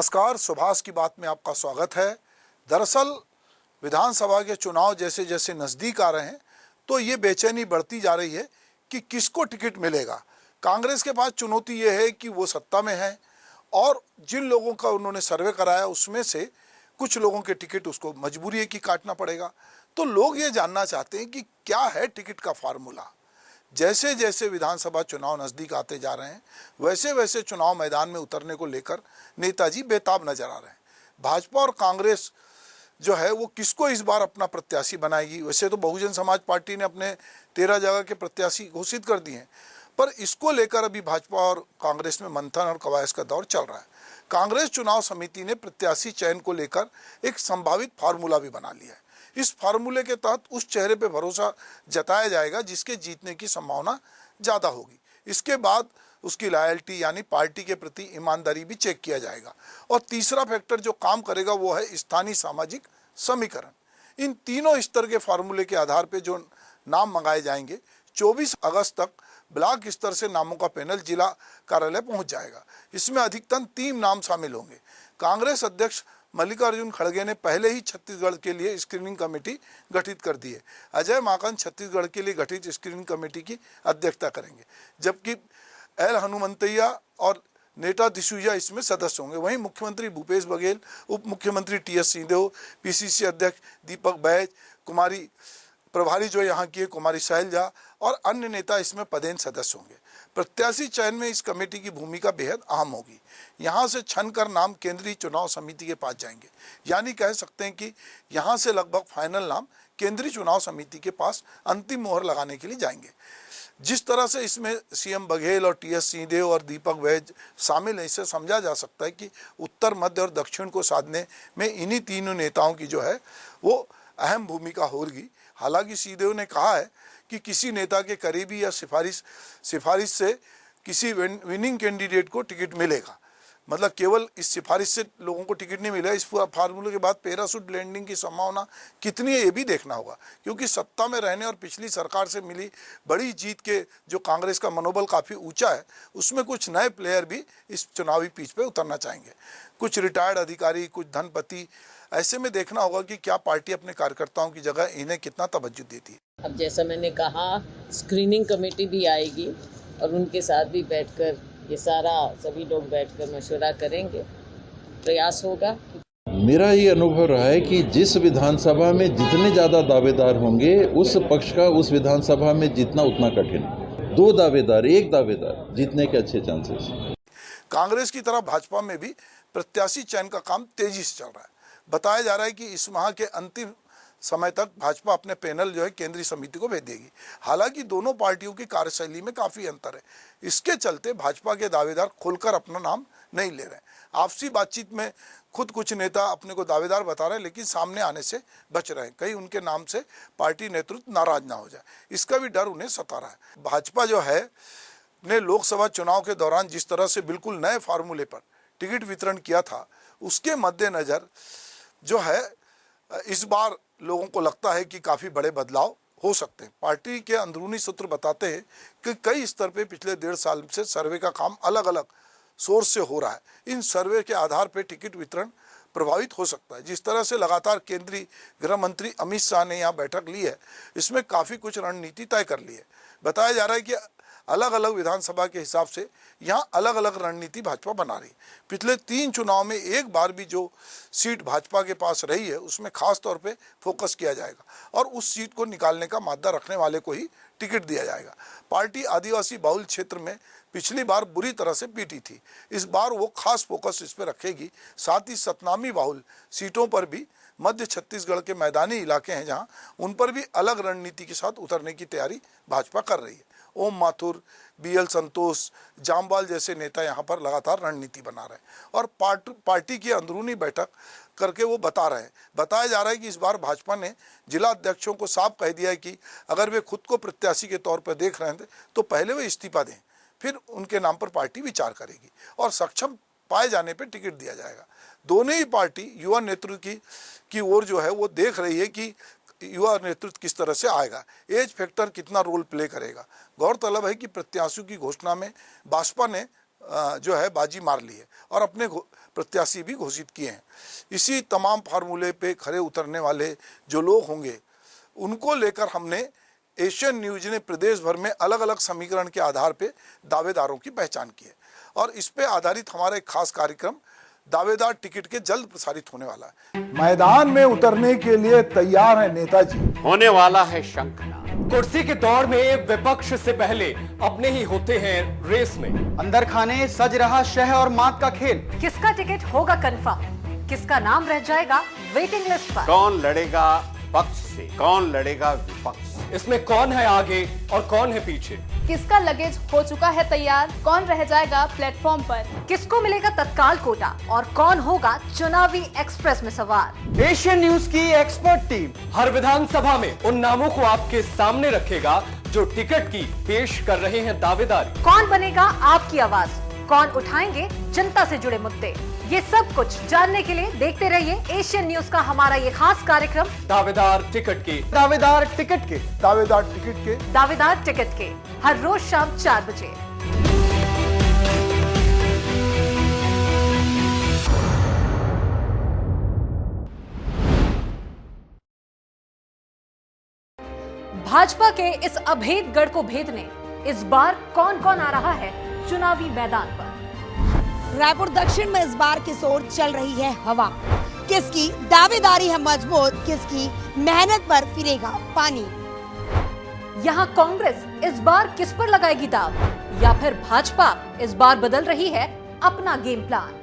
नमस्कार, सुभाष की बात में आपका स्वागत है। दरअसल विधानसभा के चुनाव जैसे जैसे नज़दीक आ रहे हैं तो ये बेचैनी बढ़ती जा रही है कि किसको टिकट मिलेगा। कांग्रेस के पास चुनौती ये है कि वो सत्ता में है और जिन लोगों का उन्होंने सर्वे कराया उसमें से कुछ लोगों के टिकट उसको मजबूरी है कि काटना पड़ेगा। तो लोग ये जानना चाहते हैं कि क्या है टिकट का फार्मूला। जैसे जैसे विधानसभा चुनाव नज़दीक आते जा रहे हैं वैसे वैसे चुनाव मैदान में उतरने को लेकर नेताजी बेताब नजर आ रहे हैं। भाजपा और कांग्रेस जो है वो किसको इस बार अपना प्रत्याशी बनाएगी। वैसे तो बहुजन समाज पार्टी ने अपने 13 जगह के प्रत्याशी घोषित कर दिए हैं, पर इसको लेकर अभी भाजपा और कांग्रेस में मंथन और कवायद का दौर चल रहा है। कांग्रेस चुनाव समिति ने प्रत्याशी चयन को लेकर एक संभावित फार्मूला भी बना लिया है। इस फार्मूले के तहत उस चेहरे पर भरोसा जताया जाएगा जिसके जीतने की संभावना ज़्यादा होगी। इसके बाद उसकी लॉयल्टी यानी पार्टी के प्रति ईमानदारी भी चेक किया जाएगा। और तीसरा फैक्टर जो काम करेगा वो है स्थानीय सामाजिक समीकरण। इन तीनों स्तर के फार्मूले के आधार पर जो नाम मंगाए जाएंगे 24 अगस्त तक ब्लॉक स्तर से नामों का पैनल जिला कार्यालय पहुंच जाएगा। इसमें अधिकतम 3 नाम शामिल होंगे। कांग्रेस अध्यक्ष मल्लिकार्जुन खड़गे ने पहले ही छत्तीसगढ़ के लिए स्क्रीनिंग कमेटी गठित कर दी है। अजय माकन छत्तीसगढ़ के लिए गठित स्क्रीनिंग कमेटी की अध्यक्षता करेंगे, जबकि एल हनुमंतैया और नेता दिसूजा इसमें सदस्य होंगे। वहीं मुख्यमंत्री भूपेश बघेल, उप मुख्यमंत्री टीएस सिंहदेव, पीसीसी अध्यक्ष दीपक बैज, कुमारी प्रभारी जो यहाँ की है कुमारी शैलजा और अन्य नेता इसमें पदेन सदस्य होंगे। प्रत्याशी चयन में इस कमेटी की भूमिका बेहद अहम होगी। यहाँ से छनकर नाम केंद्रीय चुनाव समिति के पास जाएंगे, यानी कह सकते हैं कि यहाँ से लगभग फाइनल नाम केंद्रीय चुनाव समिति के पास अंतिम मोहर लगाने के लिए जाएंगे। जिस तरह से इसमें सीएम बघेल और टीएस सिंहदेव और दीपक बैज शामिल है, इससे समझा जा सकता है कि उत्तर, मध्य और दक्षिण को साधने में इन्हीं तीनों नेताओं की जो है वो अहम भूमिका होगी। हालांकि सिंहदेव ने कहा है कि किसी नेता के करीबी या सिफारिश से किसी विनिंग कैंडिडेट को टिकट मिलेगा, मतलब केवल इस सिफारिश से लोगों को टिकट नहीं मिलेगा। इस पूरा फार्मूले के बाद पैराशूट लैंडिंग की संभावना कितनी है ये भी देखना होगा, क्योंकि सत्ता में रहने और पिछली सरकार से मिली बड़ी जीत के जो कांग्रेस का मनोबल काफ़ी ऊंचा है, उसमें कुछ नए प्लेयर भी इस चुनावी पिच पे उतरना चाहेंगे। कुछ रिटायर्ड अधिकारी, कुछ धनपति। ऐसे में देखना होगा कि क्या पार्टी अपने कार्यकर्ताओं की जगह इन्हें कितना तवज्जो देती है। अब जैसा मैंने कहा, स्क्रीनिंग कमेटी भी आएगी और उनके साथ भी बैठकर ये सभी लोग बैठकर मशवरा करेंगे, प्रयास होगा। मेरा ये अनुभव रहा है कि जिस विधानसभा में जितने ज़्यादा दावेदार होंगे उस पक्ष का उस विधानसभा में जीतना उतना कठिन है। 2 दावेदार, 1 दावेदार जीतने के अच्छे चांसेस। कांग्रेस की तरह भाजपा में भी प्रत्याशी चयन का काम तेजी से चल रहा है। बताया जा रहा है कि इस माह के अंतिम समय तक भाजपा अपने पैनल जो है केंद्रीय समिति को भेज देगी। हालांकि दोनों पार्टियों की कार्यशैली में काफ़ी अंतर है। इसके चलते भाजपा के दावेदार खुलकर अपना नाम नहीं ले रहे हैं। आपसी बातचीत में खुद कुछ नेता अपने को दावेदार बता रहे हैं, लेकिन सामने आने से बच रहे हैं। कहीं उनके नाम से पार्टी नेतृत्व नाराज ना हो जाए, इसका भी डर उन्हें सता रहा है। भाजपा जो है ने लोकसभा चुनाव के दौरान जिस तरह से बिल्कुल नए फार्मूले पर टिकट वितरण किया था, उसके मद्देनज़र जो है इस बार लोगों को लगता है कि काफ़ी बड़े बदलाव हो सकते हैं। पार्टी के अंदरूनी सूत्र बताते हैं कि कई स्तर पे पिछले 1.5 साल से सर्वे का काम अलग अलग सोर्स से हो रहा है। इन सर्वे के आधार पर टिकट वितरण प्रभावित हो सकता है। जिस तरह से लगातार केंद्रीय गृह मंत्री अमित शाह ने यहाँ बैठक ली है, इसमें काफ़ी कुछ रणनीति तय कर ली है। बताया जा रहा है कि अलग अलग विधानसभा के हिसाब से यहाँ अलग अलग रणनीति भाजपा बना रही है। पिछले 3 चुनाव में एक बार भी जो सीट भाजपा के पास रही है उसमें खास तौर पे फोकस किया जाएगा और उस सीट को निकालने का मादा रखने वाले को ही टिकट दिया जाएगा। पार्टी आदिवासी बहुल क्षेत्र में पिछली बार बुरी तरह से पीटी थी, इस बार वो खास फोकस इस पर रखेगी। साथ ही सतनामी बाहुल सीटों पर भी मध्य छत्तीसगढ़ के मैदानी इलाके हैं जहाँ उन पर भी अलग रणनीति के साथ उतरने की तैयारी भाजपा कर रही है। ओम माथुर, बीएल संतोष, जामवाल जैसे नेता यहाँ पर लगातार रणनीति बना रहे हैं और पार्टी की अंदरूनी बैठक करके वो बता रहे हैं। बताया जा रहा है कि इस बार भाजपा ने जिला अध्यक्षों को साफ कह दिया है कि अगर वे खुद को प्रत्याशी के तौर पर देख रहे थे तो पहले वे इस्तीफा दें, फिर उनके नाम पर पार्टी विचार करेगी और सक्षम पाए जाने पर टिकट दिया जाएगा। दोनों ही पार्टी युवा नेतृत्व की ओर जो है वो देख रही है कि युवा नेतृत्व किस तरह से आएगा, एज फैक्टर कितना रोल प्ले करेगा। गौरतलब है कि प्रत्याशियों की घोषणा में बसपा ने जो है बाजी मार ली है और अपने प्रत्याशी भी घोषित किए हैं। इसी तमाम फार्मूले पे खरे उतरने वाले जो लोग होंगे उनको लेकर हमने एशियन न्यूज ने प्रदेश भर में अलग अलग समीकरण के आधार पे दावेदारों की पहचान की है और इस पे आधारित हमारा एक खास कार्यक्रम दावेदार टिकट के जल्द प्रसारित होने वाला है। मैदान में उतरने के लिए तैयार है नेताजी, होने वाला है शंखनाद। कुर्सी की दौड़ में विपक्ष से पहले अपने ही होते हैं रेस में। अंदर खाने सज रहा शह और मात का खेल। किसका टिकट होगा कंफर्म, किसका नाम रह जाएगा वेटिंग लिस्ट पर। कौन लड़ेगा पक्ष से, कौन लड़ेगा विपक्ष से। इसमें कौन है आगे और कौन है पीछे। किसका लगेज हो चुका है तैयार, कौन रह जाएगा प्लेटफॉर्म पर। किसको मिलेगा तत्काल कोटा और कौन होगा चुनावी एक्सप्रेस में सवार। एशियन न्यूज की एक्सपर्ट टीम हर विधानसभा में उन नामों को आपके सामने रखेगा जो टिकट की पेश कर रहे हैं दावेदारी। कौन बनेगा आपकी आवाज, कौन उठाएंगे जनता से जुड़े मुद्दे, ये सब कुछ जानने के लिए देखते रहिए एशियन न्यूज का हमारा ये खास कार्यक्रम दावेदार टिकट के। दावेदार टिकट के। दावेदार टिकट के। दावेदार टिकट के हर रोज शाम 4 बजे। भाजपा के इस अभेद गढ़ को भेदने इस बार कौन कौन आ रहा है चुनावी मैदान पर। रायपुर दक्षिण में इस बार किस ओर चल रही है हवा, किसकी दावेदारी है मजबूत, किसकी मेहनत पर फिरेगा पानी। यहाँ कांग्रेस इस बार किस पर लगाएगी दाव या फिर भाजपा इस बार बदल रही है अपना गेम प्लान।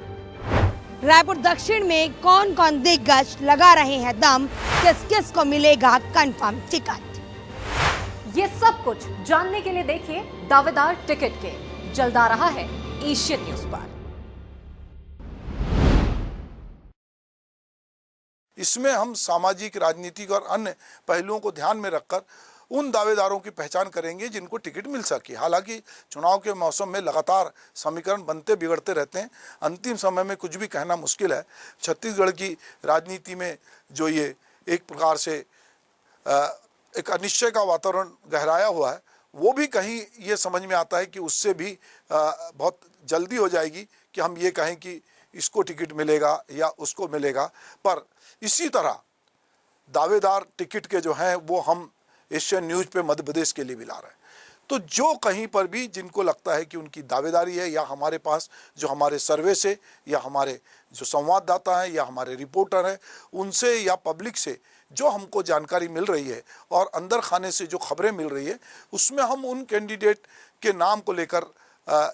रायपुर दक्षिण में कौन कौन दिग्गज लगा रहे हैं दम, किस किस को मिलेगा कंफर्म टिकट। ये सब कुछ जानने के लिए देखिए दावेदार टिकट के, जल्द आ रहा है एशियन न्यूज पर। इसमें हम सामाजिक, राजनीतिक और अन्य पहलुओं को ध्यान में रखकर उन दावेदारों की पहचान करेंगे जिनको टिकट मिल सके। हालांकि चुनाव के मौसम में लगातार समीकरण बनते बिगड़ते रहते हैं, अंतिम समय में कुछ भी कहना मुश्किल है। छत्तीसगढ़ की राजनीति में जो ये एक प्रकार से एक अनिश्चय का वातावरण गहराया हुआ है, वो भी कहीं ये समझ में आता है कि उससे भी बहुत जल्दी हो जाएगी कि हम ये कहें कि इसको टिकट मिलेगा या उसको मिलेगा। पर इसी तरह दावेदार टिकट के जो हैं वो हम एशियन न्यूज पे मध्य प्रदेश के लिए भी ला रहे हैं। तो जो कहीं पर भी जिनको लगता है कि उनकी दावेदारी है या हमारे पास जो हमारे सर्वे से या हमारे जो संवाददाता हैं या हमारे रिपोर्टर हैं उनसे या पब्लिक से जो हमको जानकारी मिल रही है और अंदर खाने से जो खबरें मिल रही है, उसमें हम उन कैंडिडेट के नाम को लेकर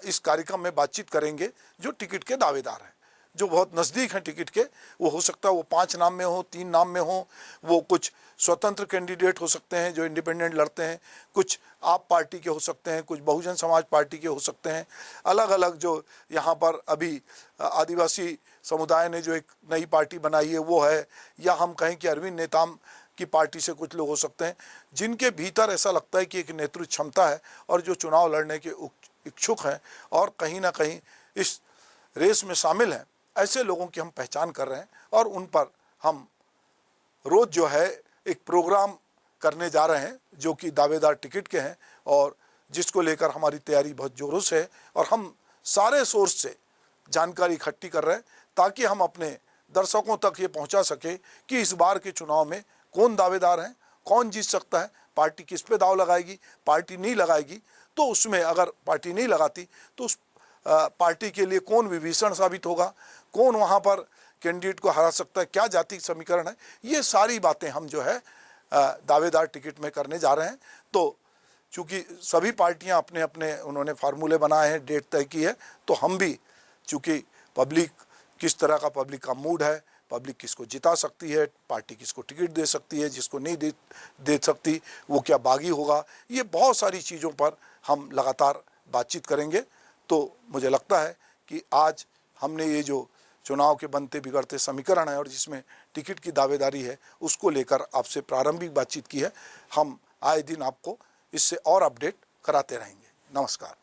इस कार्यक्रम में बातचीत करेंगे जो टिकट के दावेदार हैं, जो बहुत नज़दीक हैं टिकट के। वो हो सकता है वो 5 नाम में हो, 3 नाम में हो, वो कुछ स्वतंत्र कैंडिडेट हो सकते हैं जो इंडिपेंडेंट लड़ते हैं, कुछ आप पार्टी के हो सकते हैं, कुछ बहुजन समाज पार्टी के हो सकते हैं, अलग अलग जो यहाँ पर अभी आदिवासी समुदाय ने जो एक नई पार्टी बनाई है वो है, या हम कहें कि अरविंद नेताम की पार्टी से कुछ लोग हो सकते हैं जिनके भीतर ऐसा लगता है कि एक नेतृत्व क्षमता है और जो चुनाव लड़ने के इच्छुक हैं और कहीं ना कहीं इस रेस में शामिल हैं। ऐसे लोगों की हम पहचान कर रहे हैं और उन पर हम रोज़ जो है एक प्रोग्राम करने जा रहे हैं जो कि दावेदार टिकट के हैं और जिसको लेकर हमारी तैयारी बहुत ज़ोरों से है और हम सारे सोर्स से जानकारी इकट्ठी कर रहे हैं ताकि हम अपने दर्शकों तक ये पहुंचा सके कि इस बार के चुनाव में कौन दावेदार हैं, कौन जीत सकता है, पार्टी किस पे दाव लगाएगी, पार्टी नहीं लगाएगी तो उसमें अगर पार्टी नहीं लगाती तो उस पार्टी के लिए कौन विभीषण साबित होगा, कौन वहाँ पर कैंडिडेट को हरा सकता है, क्या जाति समीकरण है, ये सारी बातें हम जो है दावेदार टिकट में करने जा रहे हैं। तो चूँकि सभी पार्टियां अपने अपने उन्होंने फार्मूले बनाए हैं, डेट तय की है, तो हम भी चूँकि पब्लिक किस तरह का पब्लिक का मूड है, पब्लिक किसको जिता सकती है, पार्टी किसको टिकट दे सकती है, जिसको नहीं दे सकती वो क्या बागी होगा, ये बहुत सारी चीज़ों पर हम लगातार बातचीत करेंगे। तो मुझे लगता है कि आज हमने ये जो चुनाव के बनते बिगड़ते समीकरण है और जिसमें टिकट की दावेदारी है उसको लेकर आपसे प्रारंभिक बातचीत की है। हम आए दिन आपको इससे और अपडेट कराते रहेंगे। नमस्कार।